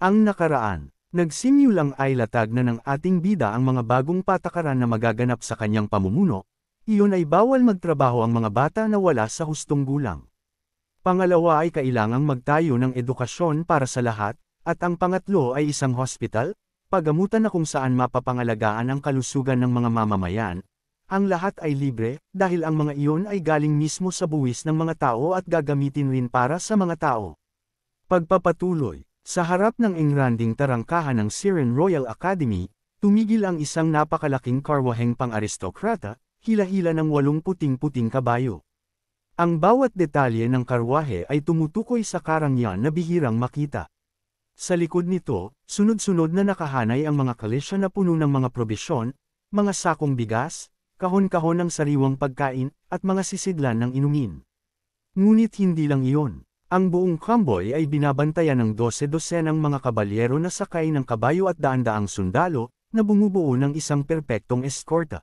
Ang nakaraan. Nagsimulang ay latag na ng ating bida ang mga bagong patakaran na magaganap sa kanyang pamumuno. Iyon ay bawal magtrabaho ang mga bata na wala sa hustong gulang. Pangalawa ay kailangang magtayo ng edukasyon para sa lahat, at ang pangatlo ay isang hospital, pagamutan na kung saan mapapangalagaan ang kalusugan ng mga mamamayan. Ang lahat ay libre, dahil ang mga iyon ay galing mismo sa buwis ng mga tao at gagamitin rin para sa mga tao. Pagpapatuloy. Sa harap ng engranding tarangkahan ng Syrian Royal Academy, tumigil ang isang napakalaking karwaheng pang-aristokrata, hila-hila ng 8 puting-puting kabayo. Ang bawat detalye ng karwahe ay tumutukoy sa karangyaan na bihirang makita. Sa likod nito, sunod-sunod na nakahanay ang mga kalisya na puno ng mga probisyon, mga sakong bigas, kahon-kahon ng sariwang pagkain, at mga sisidlan ng inumin. Ngunit hindi lang iyon. Ang buong convoy ay binabantayan ng 12-dosenang mga kabalyero na sakay ng kabayo at daan-daang sundalo, na bumubuo ng isang perpektong eskorta.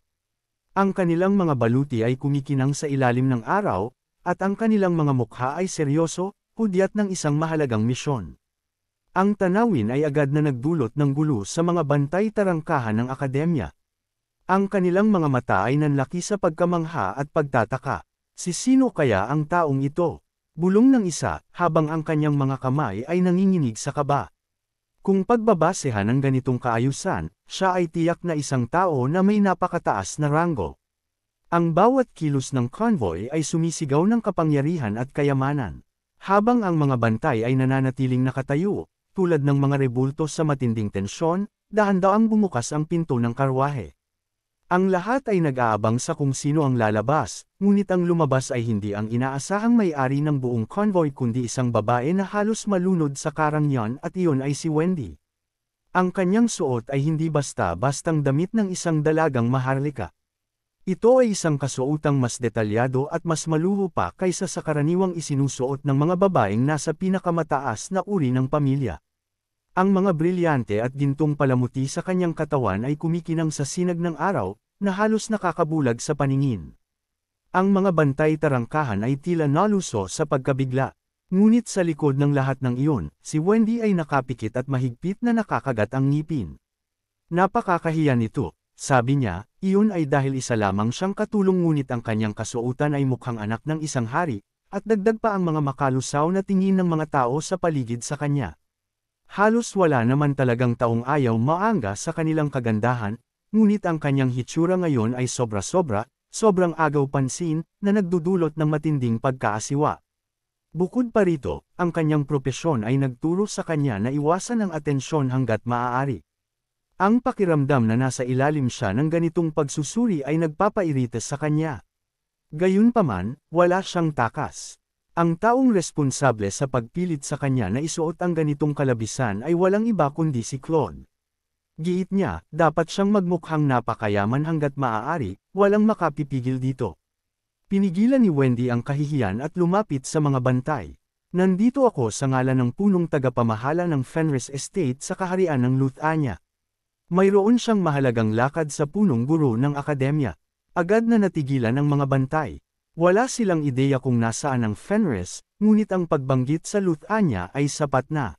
Ang kanilang mga baluti ay kumikinang sa ilalim ng araw, at ang kanilang mga mukha ay seryoso, hudyat ng isang mahalagang misyon. Ang tanawin ay agad na nagdulot ng gulo sa mga bantay tarangkahan ng akademya. Ang kanilang mga mata ay nanlaki sa pagkamangha at pagtataka. Si sino kaya ang taong ito? Bulong ng isa, habang ang kanyang mga kamay ay nanginginig sa kaba. Kung pagbabasehan ng ganitong kaayusan, siya ay tiyak na isang tao na may napakataas na ranggo. Ang bawat kilos ng convoy ay sumisigaw ng kapangyarihan at kayamanan. Habang ang mga bantay ay nananatiling nakatayo, tulad ng mga rebulto sa matinding tensyon, dahan-daang bumukas ang pinto ng karwahe. Ang lahat ay nag-aabang sa kung sino ang lalabas, ngunit ang lumabas ay hindi ang inaasahang may-ari ng buong convoy kundi isang babae na halos malunod sa karangyan at iyon ay si Wendy. Ang kanyang suot ay hindi basta-bastang damit ng isang dalagang maharlika. Ito ay isang kasuotang mas detalyado at mas maluho pa kaysa sa karaniwang isinusuot ng mga babaeng nasa pinakamataas na uri ng pamilya. Ang mga brilyante at gintong palamuti sa kanyang katawan ay kumikinang sa sinag ng araw, na halos nakakabulag sa paningin. Ang mga bantay tarangkahan ay tila naluso sa pagkabigla. Ngunit sa likod ng lahat ng iyon, si Wendy ay nakapikit at mahigpit na nakakagat ang ngipin. Napakakahiya nito, sabi niya, iyon ay dahil isa lamang siyang katulong ngunit ang kanyang kasuotan ay mukhang anak ng isang hari, at dagdag pa ang mga makalusaw na tingin ng mga tao sa paligid sa kanya. Halos wala naman talagang taong ayaw maangga sa kanilang kagandahan, ngunit ang kanyang hitsura ngayon ay sobra-sobra, sobrang agaw pansin, na nagdudulot ng matinding pagkaasiwa. Bukod pa rito, ang kanyang propesyon ay nagturo sa kanya na iwasan ang atensyon hanggat maaari. Ang pakiramdam na nasa ilalim siya ng ganitong pagsusuri ay nagpapairita sa kanya. Gayunpaman, wala siyang takas. Ang taong responsable sa pagpilit sa kanya na isuot ang ganitong kalabisan ay walang iba kundi si Claude. Giit niya, dapat siyang magmukhang napakayaman hanggat maaari, walang makapipigil dito. Pinigilan ni Wendy ang kahihiyan at lumapit sa mga bantay. Nandito ako sa ngalan ng punong tagapamahala ng Fenris Estate sa kaharian ng Luthania. Mayroon siyang mahalagang lakad sa punong guro ng akademya. Agad na natigilan ang mga bantay. Wala silang ideya kung nasaan ang Fenris, ngunit ang pagbanggit sa Luthania ay sapat na.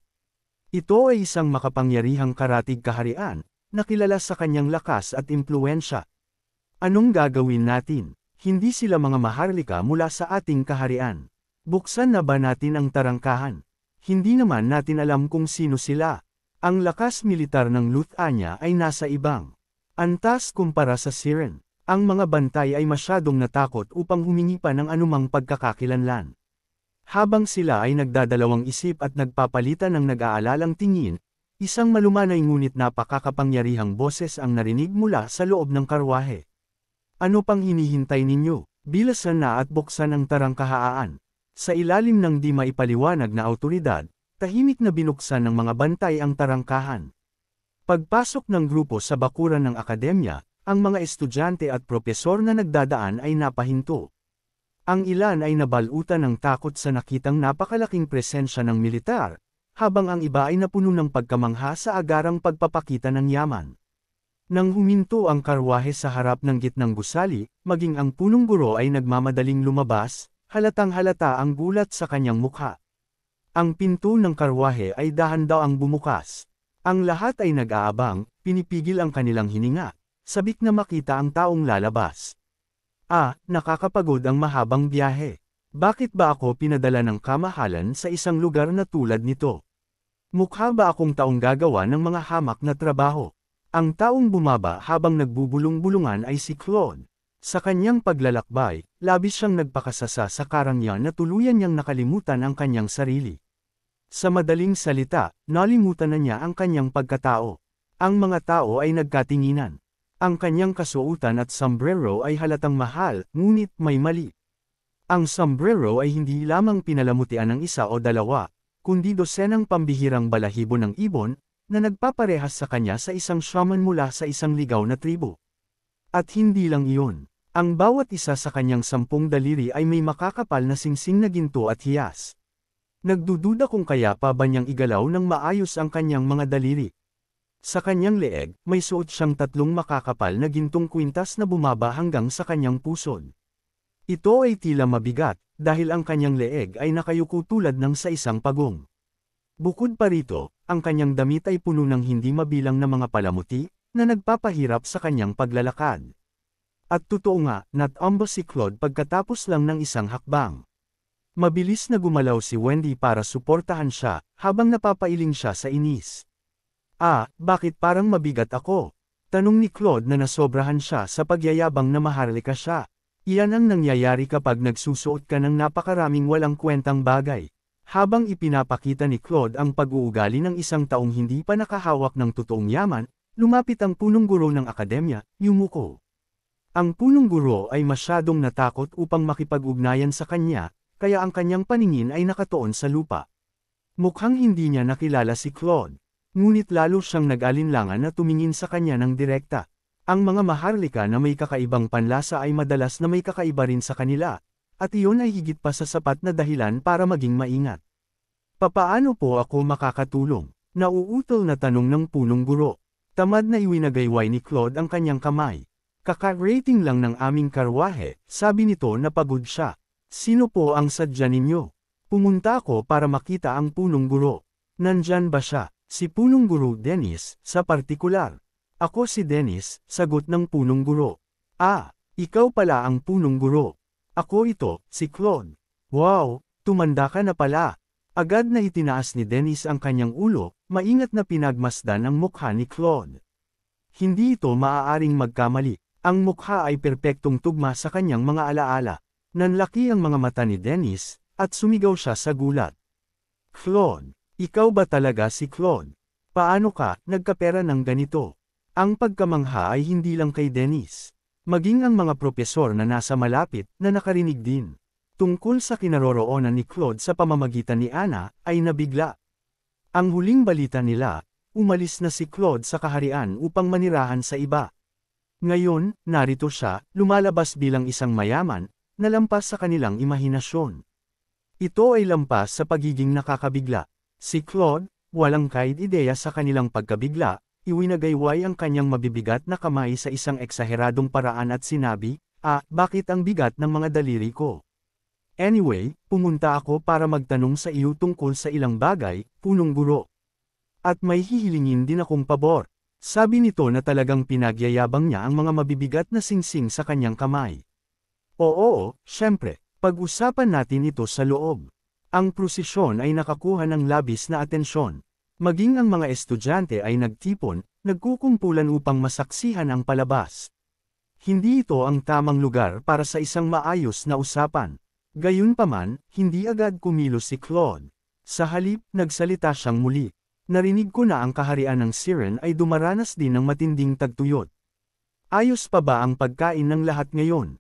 Ito ay isang makapangyarihang karatig kaharian, na kilala sa kanyang lakas at impluwensya. Anong gagawin natin? Hindi sila mga maharlika mula sa ating kaharian. Buksan na ba natin ang tarangkahan? Hindi naman natin alam kung sino sila. Ang lakas militar ng Luthania ay nasa ibang antas kumpara sa Syrian. Ang mga bantay ay masyadong natakot upang humingi pa ng anumang pagkakakilanlan. Habang sila ay nagdadalawang isip at nagpapalitan ng nag-aalalang tingin, isang malumanay ngunit napakakapangyarihang boses ang narinig mula sa loob ng karwahe. Ano pang hinihintay ninyo? Bilasan na at buksan ang tarangkahaan. Sa ilalim ng di maipaliwanag na awtoridad, tahimik na binuksan ng mga bantay ang tarangkahan. Pagpasok ng grupo sa bakuran ng akademya, ang mga estudyante at propesor na nagdadaan ay napahinto. Ang ilan ay nabalutan ng takot sa nakitang napakalaking presensya ng militar, habang ang iba ay napuno ng pagkamangha sa agarang pagpapakita ng yaman. Nang huminto ang karwahe sa harap ng gitnang gusali, maging ang punong guro ay nagmamadaling lumabas, halatang-halata ang gulat sa kanyang mukha. Ang pinto ng karwahe ay dahan-daang bumukas. Ang lahat ay nag-aabang, pinipigil ang kanilang hininga, sabik na makita ang taong lalabas. Nakakapagod ang mahabang biyahe. Bakit ba ako pinadala ng kamahalan sa isang lugar na tulad nito? Mukha ba akong taong gagawa ng mga hamak na trabaho? Ang taong bumaba habang nagbubulong-bulungan ay si Claude. Sa kanyang paglalakbay, labis siyang nagpakasasa sa karangyaan na tuluyan niyang nakalimutan ang kanyang sarili. Sa madaling salita, nalimutan na niya ang kanyang pagkatao. Ang mga tao ay nagkatinginan. Ang kanyang kasuotan at sombrero ay halatang mahal, ngunit may mali. Ang sombrero ay hindi lamang pinalamutian ng isa o dalawa, kundi dosenang pambihirang balahibo ng ibon, na nagpaparehas sa kanya sa isang shaman mula sa isang ligaw na tribo. At hindi lang iyon. Ang bawat isa sa kanyang 10 daliri ay may makakapal na singsing na ginto at hiyas. Nagdududa kung kaya pa ba niyang igalaw ng maayos ang kanyang mga daliri. Sa kanyang leeg, may suot siyang 3 makakapal na gintong kwintas na bumaba hanggang sa kanyang pusod. Ito ay tila mabigat, dahil ang kanyang leeg ay nakayuko tulad ng sa isang pagong. Bukod pa rito, ang kanyang damit ay puno ng hindi mabilang na mga palamuti, na nagpapahirap sa kanyang paglalakad. At totoo nga, natumba si Claude pagkatapos lang ng isang hakbang. Mabilis na gumalaw si Wendy para suportahan siya, habang napapailing siya sa inis. Bakit parang mabigat ako? Tanong ni Claude na nasobrahan siya sa pagyayabang na maharlika siya. Iyan ang nangyayari kapag nagsusuot ka ng napakaraming walang kwentang bagay. Habang ipinapakita ni Claude ang pag-uugali ng isang taong hindi pa nakahawak ng totoong yaman, lumapit ang punong guro ng akademya, yumuko. Ang punong guro ay masyadong natakot upang makipag-ugnayan sa kanya, kaya ang kanyang paningin ay nakatuon sa lupa. Mukhang hindi niya nakilala si Claude, ngunit lalo siyang nag-alinlangan na tumingin sa kanya ng direkta. Ang mga maharlika na may kakaibang panlasa ay madalas na may kakaiba rin sa kanila, at iyon ay higit pa sa sapat na dahilan para maging maingat. Papaano po ako makakatulong? Nauutol na tanong ng punong guro. Tamad na iwinagayway ni Claude ang kanyang kamay. Kaka-rating lang ng aming karwahe, sabi nito na pagod siya. Sino po ang sadya ninyo? Pumunta ako para makita ang punong guro. Nandyan ba siya? Si punong guro Dennis, sa partikular. Ako si Dennis, sagot ng punong guro. Ikaw pala ang punong guro. Ako ito, si Claude. Wow, tumanda ka na pala. Agad na itinaas ni Dennis ang kanyang ulo, maingat na pinagmasdan ang mukha ni Claude. Hindi ito maaaring magkamali. Ang mukha ay perpektong tugma sa kanyang mga alaala. Nanlaki ang mga mata ni Dennis, at sumigaw siya sa gulat. Claude, ikaw ba talaga si Claude? Paano ka nagkapera ng ganito? Ang pagkamangha ay hindi lang kay Dennis. Maging ang mga propesor na nasa malapit na nakarinig din. Tungkol sa kinaroroonan ni Claude sa pamamagitan ni Anna, ay nabigla. Ang huling balita nila, umalis na si Claude sa kaharian upang manirahan sa iba. Ngayon, narito siya, lumalabas bilang isang mayaman, na lampas sa kanilang imahinasyon. Ito ay lampas sa pagiging nakakabigla. Si Claude, walang kahit ideya sa kanilang pagkabigla, iwinagayway ang kanyang mabibigat na kamay sa isang eksaheradong paraan at sinabi, bakit ang bigat ng mga daliri ko? Anyway, pumunta ako para magtanong sa iyo tungkol sa ilang bagay, punong guro. At may hihilingin din akong pabor. Sabi nito na talagang pinagyayabang niya ang mga mabibigat na singsing sa kanyang kamay. Oo, syempre, pag-usapan natin ito sa loob. Ang prosesyon ay nakakuha ng labis na atensyon. Maging ang mga estudyante ay nagtipon, nagkukumpulan upang masaksihan ang palabas. Hindi ito ang tamang lugar para sa isang maayos na usapan. Gayunpaman, hindi agad kumilos si Claude. Sa halip, nagsalita siyang muli. Narinig ko na ang kaharian ng Siren ay dumaranas din ng matinding tagtuyot. Ayos pa ba ang pagkain ng lahat ngayon?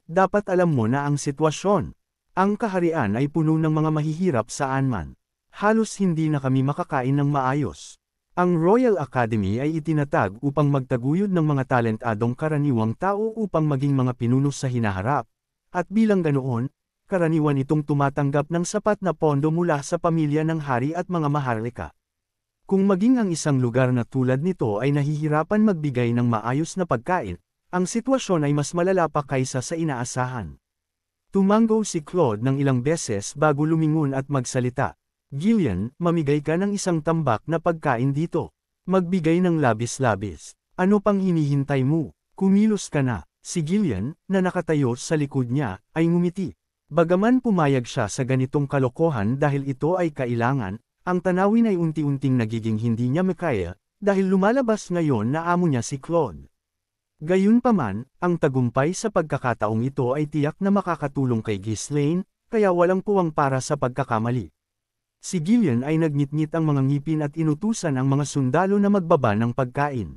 Dapat alam mo na ang sitwasyon. Ang kaharian ay puno ng mga mahihirap saan man. Halos hindi na kami makakain ng maayos. Ang Royal Academy ay itinatag upang magtaguyod ng mga talentadong karaniwang tao upang maging mga pinuno sa hinaharap. At bilang ganoon, karaniwan itong tumatanggap ng sapat na pondo mula sa pamilya ng hari at mga maharlika. Kung maging ang isang lugar na tulad nito ay nahihirapan magbigay ng maayos na pagkain, ang sitwasyon ay mas malala pa kaysa sa inaasahan. Tumango si Claude ng ilang beses bago lumingon at magsalita. Gillian, mamigay ka ng isang tambak na pagkain dito. Magbigay ng labis-labis. Ano pang hinihintay mo? Kumilos ka na. Si Gillian, na nakatayo sa likod niya, ay ngumiti. Bagaman pumayag siya sa ganitong kalokohan dahil ito ay kailangan, ang tanawin ay unti-unting nagiging hindi niya makaya, dahil lumalabas ngayon na amo niya si Claude. Gayunpaman, ang tagumpay sa pagkakataong ito ay tiyak na makakatulong kay Ghislaine, kaya walang puwang para sa pagkakamali. Si Gillian ay nagngit-ngit ang mga ngipin at inutusan ang mga sundalo na magbaba ng pagkain.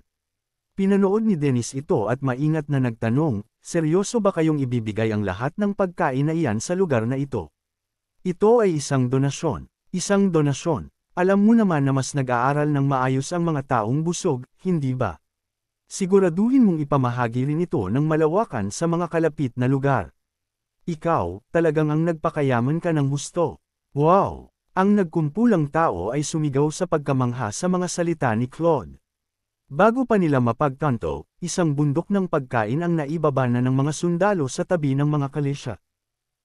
Pinanood ni Dennis ito at maingat na nagtanong, seryoso ba kayong ibibigay ang lahat ng pagkain na iyan sa lugar na ito? Ito ay isang donasyon. Isang donasyon. Alam mo naman na mas nag-aaral ng maayos ang mga taong busog, hindi ba? Siguraduhin mong ipamahagi rin ito ng malawakan sa mga kalapit na lugar. Ikaw, talagang ang nagpakayaman ka ng husto. Wow! Ang nagkumpulang tao ay sumigaw sa pagkamangha sa mga salita ni Claude. Bago pa nila mapagtanto, isang bundok ng pagkain ang naibaba na ng mga sundalo sa tabi ng mga kalisya.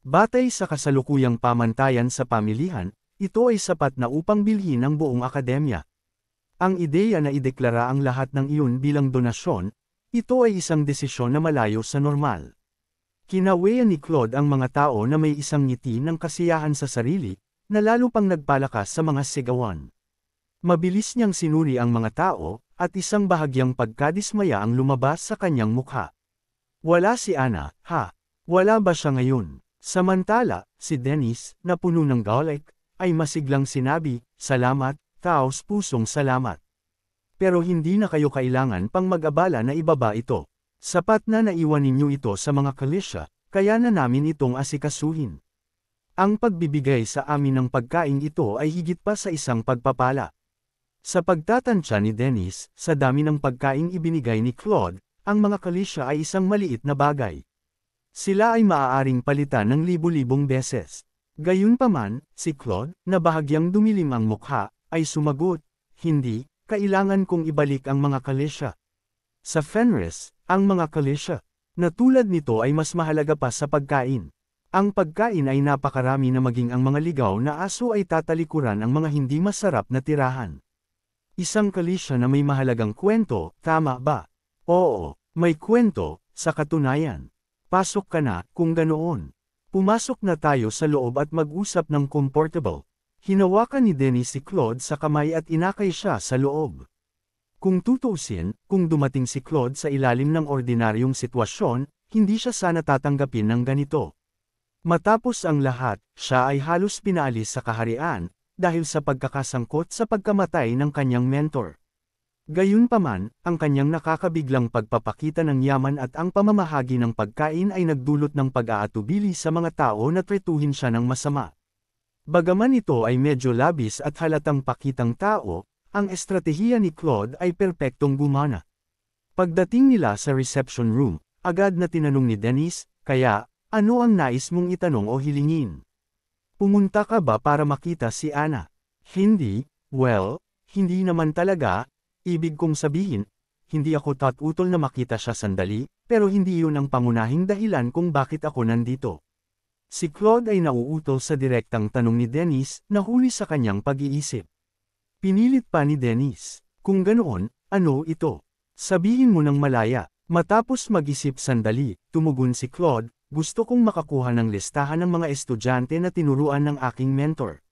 Batay sa kasalukuyang pamantayan sa pamilihan, ito ay sapat na upang bilhin ang buong akademya. Ang ideya na ideklara ang lahat ng iyon bilang donasyon, ito ay isang desisyon na malayo sa normal. Kinaweyan ni Claude ang mga tao na may isang ngiti ng kasiyahan sa sarili, na lalo pang nagpalakas sa mga sigawan. Mabilis niyang sinuri ang mga tao, at isang bahagyang pagkadismaya ang lumabas sa kanyang mukha. Wala si Anna, ha? Wala ba siya ngayon? Samantala, si Dennis, na puno ng galit, ay masiglang sinabi, salamat, taos-pusong salamat. Pero hindi na kayo kailangan pang mag-abala na ibaba ito. Sapat na naiwan ninyo ito sa mga kalisya, kaya na namin itong asikasuhin. Ang pagbibigay sa amin ng pagkain ito ay higit pa sa isang pagpapala. Sa pagtatansya ni Dennis, sa dami ng pagkaing ibinigay ni Claude, ang mga kalisya ay isang maliit na bagay. Sila ay maaaring palitan ng libu-libong beses. Gayunpaman, si Claude, na bahagyang dumilim ang mukha, ay sumagot, hindi, kailangan kong ibalik ang mga kalisya. Sa Fenris, ang mga kalisya, na tulad nito ay mas mahalaga pa sa pagkain. Ang pagkain ay napakarami na maging ang mga ligaw na aso ay tatalikuran ang mga hindi masarap na tirahan. Isang kalisya na may mahalagang kwento, tama ba? Oo, may kwento, sa katunayan. Pasok ka na, kung ganoon. Pumasok na tayo sa loob at mag-usap ng comfortable. Hinawakan ni Dennis si Claude sa kamay at inakay siya sa loob. Kung tutuusin, kung dumating si Claude sa ilalim ng ordinaryong sitwasyon, hindi siya sana tatanggapin ng ganito. Matapos ang lahat, siya ay halos pinaalis sa kaharian, dahil sa pagkakasangkot sa pagkamatay ng kanyang mentor. Gayunpaman, ang kanyang nakakabiglang pagpapakita ng yaman at ang pamamahagi ng pagkain ay nagdulot ng pag-aatubili sa mga tao na tretuhin siya ng masama. Bagaman ito ay medyo labis at halatang pakitang tao, ang estratehiya ni Claude ay perpektong gumana. Pagdating nila sa reception room, agad na tinanong ni Dennis, kaya, ano ang nais mong itanong o hilingin? Pumunta ka ba para makita si Anna? Hindi, well, hindi naman talaga, ibig kong sabihin, hindi ako tatutol na makita siya sandali, pero hindi yun ang pangunahing dahilan kung bakit ako nandito. Si Claude ay nauutol sa direktang tanong ni Dennis, na huli sa kanyang pag-iisip. Pinilit pa ni Dennis, kung ganoon, ano ito? Sabihin mo ng malaya. Matapos mag-isip sandali, tumugon si Claude, gusto kong makakuha ng listahan ng mga estudyante na tinuruan ng aking mentor.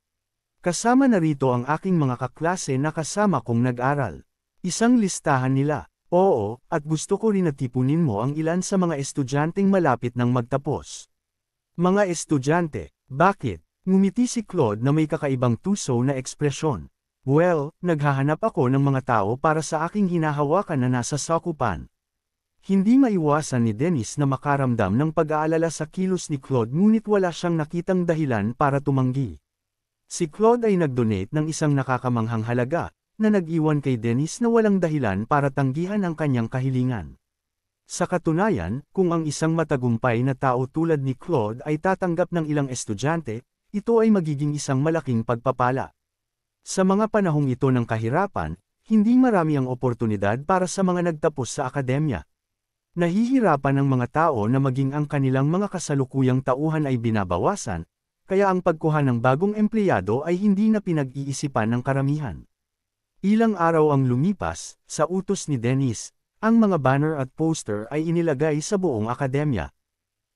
Kasama na rito ang aking mga kaklase na kasama kong nag-aral. Isang listahan nila. Oo, at gusto ko rin na tipunin mo ang ilan sa mga estudyanteng malapit ng magtapos. Mga estudyante, bakit? Ngumiti si Claude na may kakaibang tuso na ekspresyon. Well, naghahanap ako ng mga tao para sa aking hinahawakan na nasa sakupan. Hindi maiwasan ni Dennis na makaramdam ng pag-aalala sa kilos ni Claude ngunit wala siyang nakitang dahilan para tumanggi. Si Claude ay nag-donate ng isang nakakamanghang halaga, na nag-iwan kay Dennis na walang dahilan para tanggihan ang kanyang kahilingan. Sa katunayan, kung ang isang matagumpay na tao tulad ni Claude ay tatanggap ng ilang estudyante, ito ay magiging isang malaking pagpapala. Sa mga panahong ito ng kahirapan, hindi marami ang oportunidad para sa mga nagtapos sa akademya. Nahihirapan ang mga tao na maging ang kanilang mga kasalukuyang tauhan ay binabawasan, kaya ang pagkuha ng bagong empleyado ay hindi na pinag-iisipan ng karamihan. Ilang araw ang lumipas, sa utos ni Dennis, ang mga banner at poster ay inilagay sa buong akademya.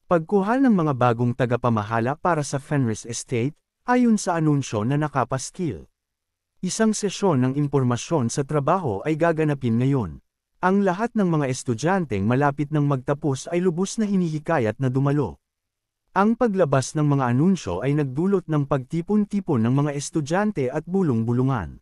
Pagkuha ng mga bagong tagapamahala para sa Fenris Estate, ayon sa anunsyo na nakapaskil. Isang sesyon ng impormasyon sa trabaho ay gaganapin ngayon. Ang lahat ng mga estudyanteng malapit ng magtapos ay lubos na hinihikayat na dumalo. Ang paglabas ng mga anunsyo ay nagdulot ng pagtipon-tipon ng mga estudyante at bulong-bulungan.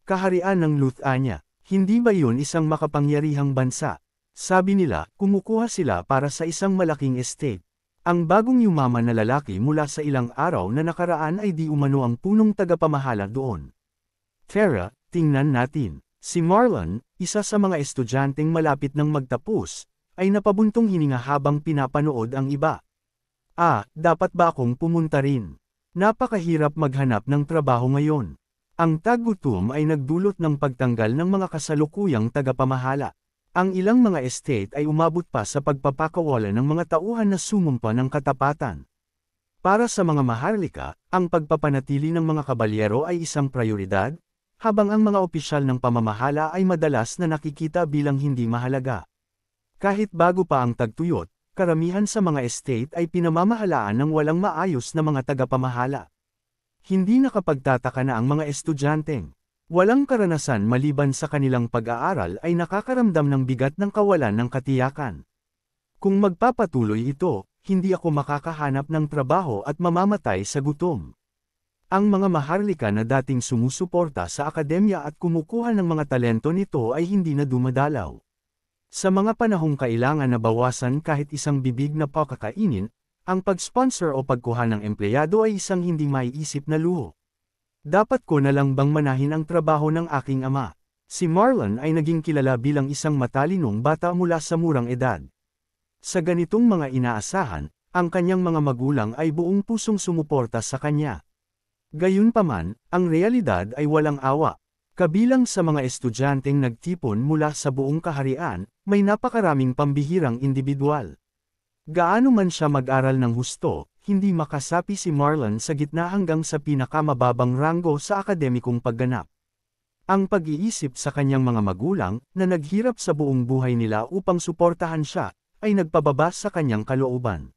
Kaharian ng Luthania, hindi ba yun isang makapangyarihang bansa? Sabi nila, kumukuha sila para sa isang malaking estate. Ang bagong yumaman na lalaki mula sa ilang araw na nakaraan ay di umano ang punong tagapamahala doon. Tara, tingnan natin. Si Marlon, isa sa mga estudyanteng malapit ng magtapos, ay napabuntong hininga habang pinapanood ang iba. Dapat ba akong pumunta rin? Napakahirap maghanap ng trabaho ngayon. Ang tagutom ay nagdulot ng pagtanggal ng mga kasalukuyang tagapamahala. Ang ilang mga estate ay umabot pa sa pagpapakawala ng mga tauhan na sumumpa ng katapatan. Para sa mga maharlika, ang pagpapanatili ng mga kabalyero ay isang prioridad, habang ang mga opisyal ng pamamahala ay madalas na nakikita bilang hindi mahalaga. Kahit bago pa ang tagtuyot, karamihan sa mga estate ay pinamamahalaan ng walang maayos na mga tagapamahala. Hindi nakapagtataka na ang mga estudyanteng walang karanasan maliban sa kanilang pag-aaral ay nakakaramdam ng bigat ng kawalan ng katiyakan. Kung magpapatuloy ito, hindi ako makakahanap ng trabaho at mamamatay sa gutom. Ang mga maharlika na dating sumusuporta sa akademya at kumukuha ng mga talento nito ay hindi na dumadalaw. Sa mga panahong kailangan na bawasan kahit isang bibig na pakakainin, ang pag-sponsor o pagkuha ng empleyado ay isang hindi maiisip na luho. Dapat ko na lang bang manahin ang trabaho ng aking ama? Si Marlon ay naging kilala bilang isang matalinong bata mula sa murang edad. Sa ganitong mga inaasahan, ang kanyang mga magulang ay buong pusong sumuporta sa kanya. Gayunpaman, ang realidad ay walang awa. Kabilang sa mga estudyanteng nagtipon mula sa buong kaharian, may napakaraming pambihirang individual. Gaano man siya mag-aral ng husto, hindi makasapi si Marlon sa gitna hanggang sa pinakamababang ranggo sa akademikong pagganap. Ang pag-iisip sa kanyang mga magulang, na naghirap sa buong buhay nila upang suportahan siya, ay nagpababa sa kanyang kalooban.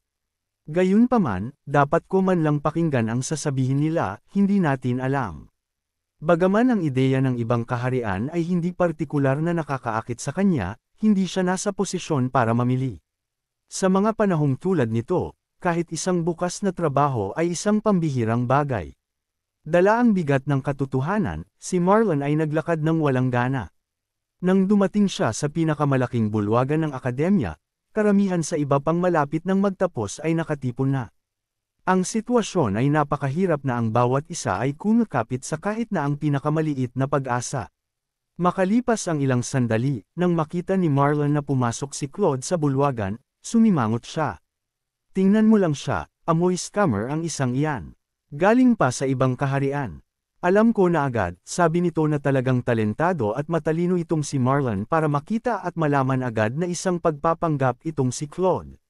Gayunpaman, dapat ko man lang pakinggan ang sasabihin nila, hindi natin alam. Bagaman ang ideya ng ibang kaharian ay hindi partikular na nakakaakit sa kanya, hindi siya nasa posisyon para mamili. Sa mga panahong tulad nito, kahit isang bukas na trabaho ay isang pambihirang bagay. Dala ang bigat ng katotohanan, si Marlon ay naglakad ng walang gana. Nang dumating siya sa pinakamalaking bulwagan ng akademya, karamihan sa iba pang malapit ng magtapos ay nakatipon na. Ang sitwasyon ay napakahirap na ang bawat isa ay kumikapit sa kahit na ang pinakamaliit na pag-asa. Makalipas ang ilang sandali, nang makita ni Marlon na pumasok si Claude sa bulwagan, sumimangot siya. Tingnan mo lang siya, amoy scammer ang isang iyan. Galing pa sa ibang kaharian. Alam ko na agad, sabi nito na talagang talentado at matalino itong si Marlon para makita at malaman agad na isang pagpapanggap itong si Claude.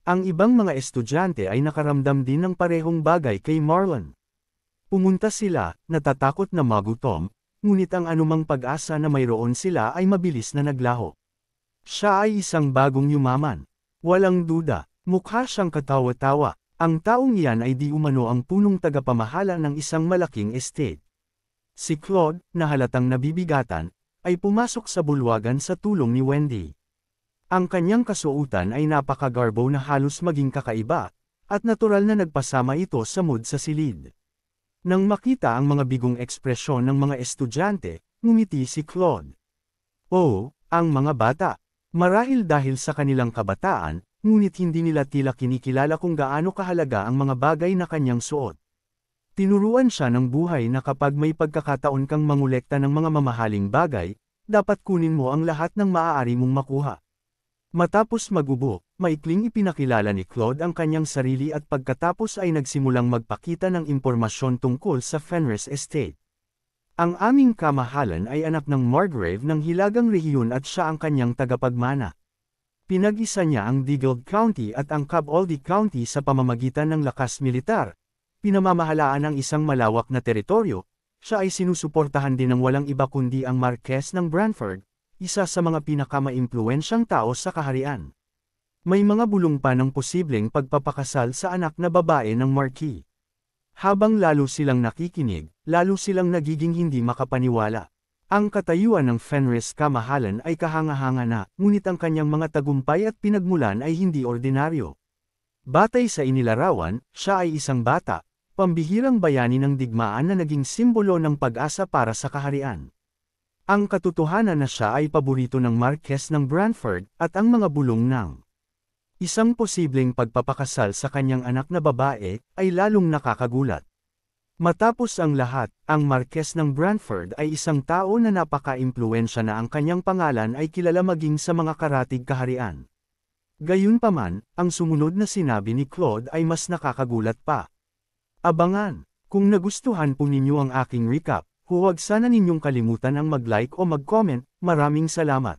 Ang ibang mga estudyante ay nakaramdam din ng parehong bagay kay Marlon. Pumunta sila, natatakot na magutom, ngunit ang anumang pag-asa na mayroon sila ay mabilis na naglaho. Siya ay isang bagong yumaman. Walang duda. Mukha siyang katawa-tawa. Ang taong iyan ay di umano ang punong tagapamahala ng isang malaking estate. Si Claude, na halatang nabibigatan, ay pumasok sa bulwagan sa tulong ni Wendy. Ang kanyang kasuotan ay napakagarbo na halos maging kakaiba, at natural na nagpasama ito sa mood sa silid. Nang makita ang mga bigong ekspresyon ng mga estudyante, ngumiti si Claude. Oh, ang mga bata. Marahil dahil sa kanilang kabataan, ngunit hindi nila tila kinikilala kung gaano kahalaga ang mga bagay na kanyang suot. Tinuruan siya ng buhay na kapag may pagkakataon kang mangolekta ng mga mamahaling bagay, dapat kunin mo ang lahat ng maaari mong makuha. Matapos magubo, maikling ipinakilala ni Claude ang kanyang sarili at pagkatapos ay nagsimulang magpakita ng impormasyon tungkol sa Fenris Estate. Ang aming kamahalan ay anak ng Margrave ng Hilagang Rehiyon at siya ang kanyang tagapagmana. Pinag-isa niya ang Digald County at ang Caboldi County sa pamamagitan ng lakas militar, pinamamahalaan ang isang malawak na teritoryo, siya ay sinusuportahan din ng walang iba kundi ang Marquess ng Branford, isa sa mga pinakamaimpluwensyang tao sa kaharian. May mga bulong pa ng posibleng pagpapakasal sa anak na babae ng Marquis. Habang lalo silang nakikinig, lalo silang nagiging hindi makapaniwala. Ang katayuan ng Fenris kamahalan ay kahanga-hanga na, ngunit ang kanyang mga tagumpay at pinagmulan ay hindi ordinaryo. Batay sa inilarawan, siya ay isang bata, pambihirang bayani ng digmaan na naging simbolo ng pag-asa para sa kaharian. Ang katotohanan na siya ay paborito ng Marquess ng Branford at ang mga bulong ng isang posibleng pagpapakasal sa kanyang anak na babae ay lalong nakakagulat. Matapos ang lahat, ang Marquess ng Branford ay isang tao na napaka-impluwensya na ang kanyang pangalan ay kilala maging sa mga karatig kaharian. Gayunpaman, ang sumunod na sinabi ni Claude ay mas nakakagulat pa. Abangan! Kung nagustuhan po ninyo ang aking recap, huwag sana ninyong kalimutan ang mag-like o mag-comment. Maraming salamat.